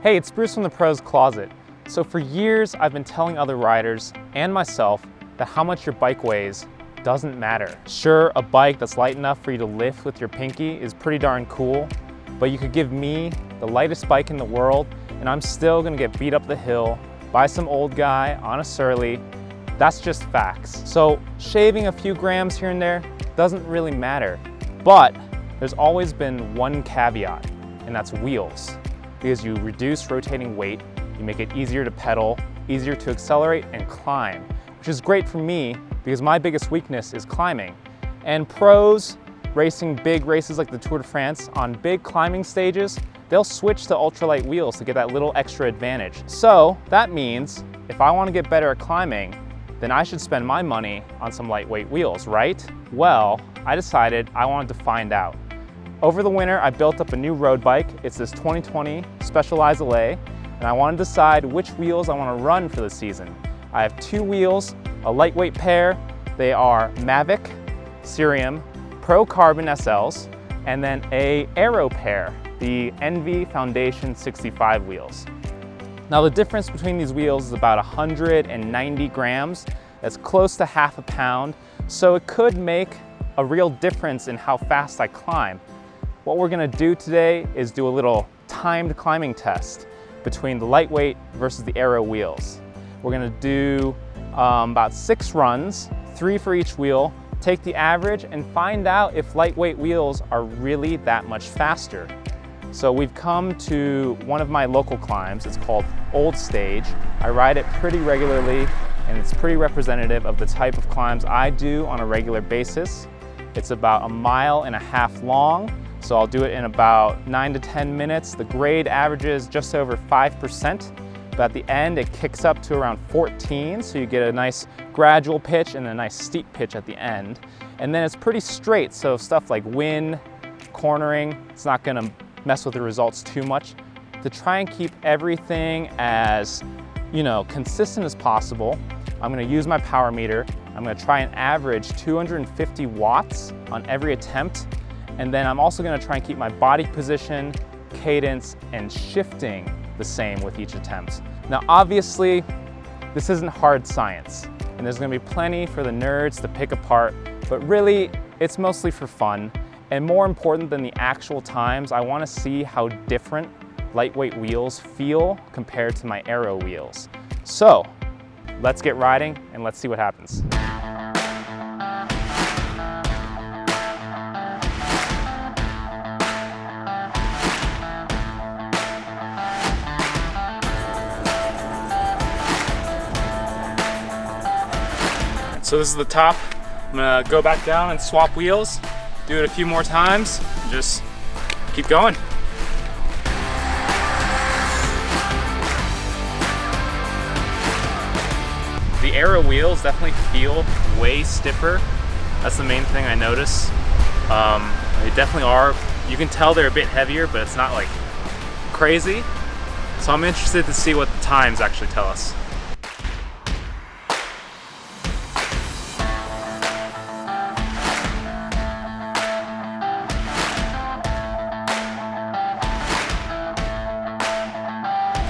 Hey, it's Bruce from the Pro's Closet. So for years, I've been telling other riders and myself that how much your bike weighs doesn't matter. Sure, a bike that's light enough for you to lift with your pinky is pretty darn cool, but you could give me the lightest bike in the world and I'm still gonna get beat up the hill by some old guy on a Surly. That's just facts. So shaving a few grams here and there doesn't really matter. But there's always been one caveat, and that's wheels. Because you reduce rotating weight, you make it easier to pedal, easier to accelerate and climb, which is great for me because my biggest weakness is climbing. And pros racing big races like the Tour de France on big climbing stages, they'll switch to ultralight wheels to get that little extra advantage. So that means if I want to get better at climbing, then I should spend my money on some lightweight wheels, right? Well, I decided I wanted to find out. Over the winter, I built up a new road bike. It's this 2020 Specialized LA, and I want to decide which wheels I want to run for the season. I have two wheels, a lightweight pair. They are Mavic, Ksyrium, Pro Carbon SLs, and then a Aero pair, the ENVE Foundation 65 wheels. Now the difference between these wheels is about 190 grams. That's close to half a pound, so it could make a real difference in how fast I climb. What we're gonna do today is do a little timed climbing test between the lightweight versus the Aero wheels. We're gonna do about 6 runs, 3 for each wheel, take the average and find out if lightweight wheels are really that much faster. So we've come to one of my local climbs. It's called Old Stage. I ride it pretty regularly and it's pretty representative of the type of climbs I do on a regular basis. It's about 1.5 miles long, so I'll do it in about 9 to 10 minutes. The grade averages just over 5%, but at the end it kicks up to around 14, so you get a nice gradual pitch and a nice steep pitch at the end. And then it's pretty straight, so stuff like wind, cornering, it's not gonna mess with the results too much. To try and keep everything as, consistent as possible, I'm gonna use my power meter. I'm gonna try and average 250 watts on every attempt. And then I'm also gonna try and keep my body position, cadence, and shifting the same with each attempt. Now, obviously, this isn't hard science, and there's gonna be plenty for the nerds to pick apart, but really, it's mostly for fun. And more important than the actual times, I wanna see how different lightweight wheels feel compared to my Aero wheels. So, let's get riding and let's see what happens. So this is the top. I'm gonna go back down and swap wheels, do it a few more times, and just keep going. The Aero wheels definitely feel way stiffer. That's the main thing I notice. They definitely are. You can tell they're a bit heavier, but it's not like crazy. So I'm interested to see what the times actually tell us.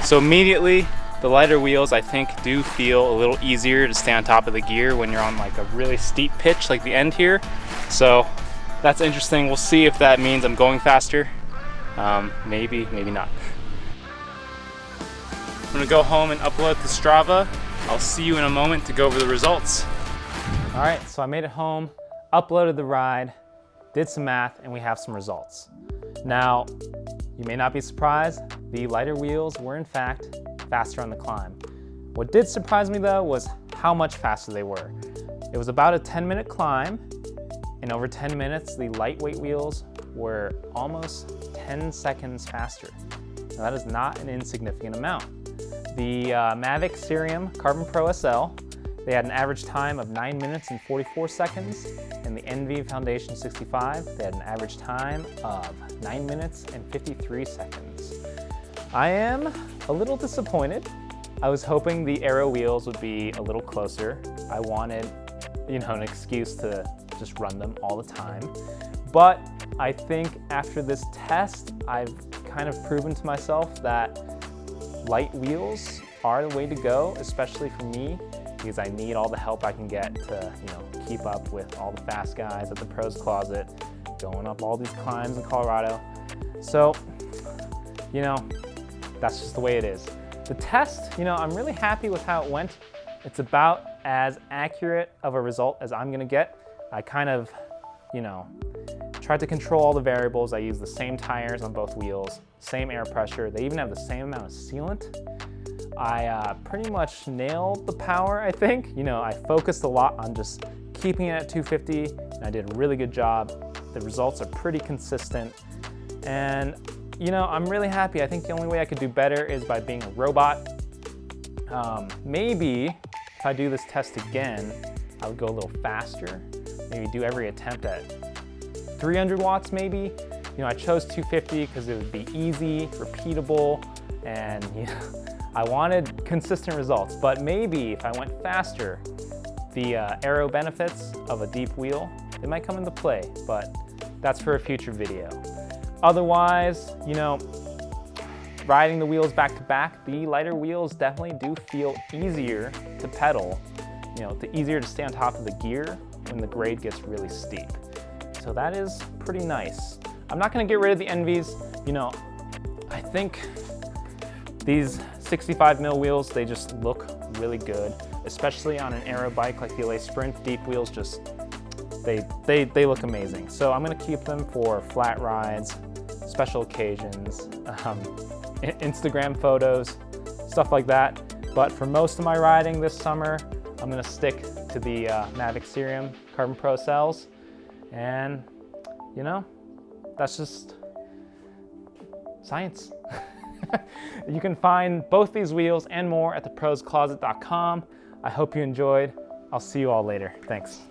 So immediately, the lighter wheels I think do feel a little easier to stay on top of the gear when you're on like a really steep pitch like the end here. So that's interesting. We'll see if that means I'm going faster. Maybe, maybe not. I'm gonna go home and upload to Strava. I'll see you in a moment to go over the results. All right, so I made it home, uploaded the ride, did some math, and we have some results. Now, you may not be surprised, the lighter wheels were in fact faster on the climb. What did surprise me though was how much faster they were. It was about a 10-minute climb, and over 10 minutes, the lightweight wheels were almost 10 seconds faster. Now that is not an insignificant amount. The Mavic Ksyrium Carbon Pro SL, they had an average time of 9 minutes and 44 seconds, and the ENVE Foundation 65, they had an average time of 9 minutes and 53 seconds. I am a little disappointed. I was hoping the Aero wheels would be a little closer. I wanted, an excuse to just run them all the time. But I think after this test, I've kind of proven to myself that light wheels are the way to go, especially for me, because I need all the help I can get to, keep up with all the fast guys at the pros closet, going up all these climbs in Colorado. So, that's just the way it is. The test, I'm really happy with how it went. It's about as accurate of a result as I'm gonna get. I kind of, tried to control all the variables. I used the same tires on both wheels, same air pressure. They even have the same amount of sealant. I pretty much nailed the power, I think. I focused a lot on just keeping it at 250, and I did a really good job. The results are pretty consistent, and I'm really happy. I think the only way I could do better is by being a robot. Maybe if I do this test again, I would go a little faster. Maybe do every attempt at 300 watts maybe. I chose 250 because it would be easy, repeatable, and I wanted consistent results. But maybe if I went faster, the aero benefits of a deep wheel, they might come into play, but that's for a future video. Otherwise, riding the wheels back to back, the lighter wheels definitely do feel easier to pedal, easier to stay on top of the gear when the grade gets really steep. So that is pretty nice. I'm not gonna get rid of the ENVEs. I think these 65 mil wheels, they just look really good, especially on an aero bike like the LA Sprint. Deep wheels they look amazing. So I'm gonna keep them for flat rides, special occasions, Instagram photos, stuff like that. But for most of my riding this summer, I'm gonna stick to the Mavic Ksyrium Carbon Pro cells. And that's just science. You can find both these wheels and more at theproscloset.com. I hope you enjoyed. I'll see you all later. Thanks.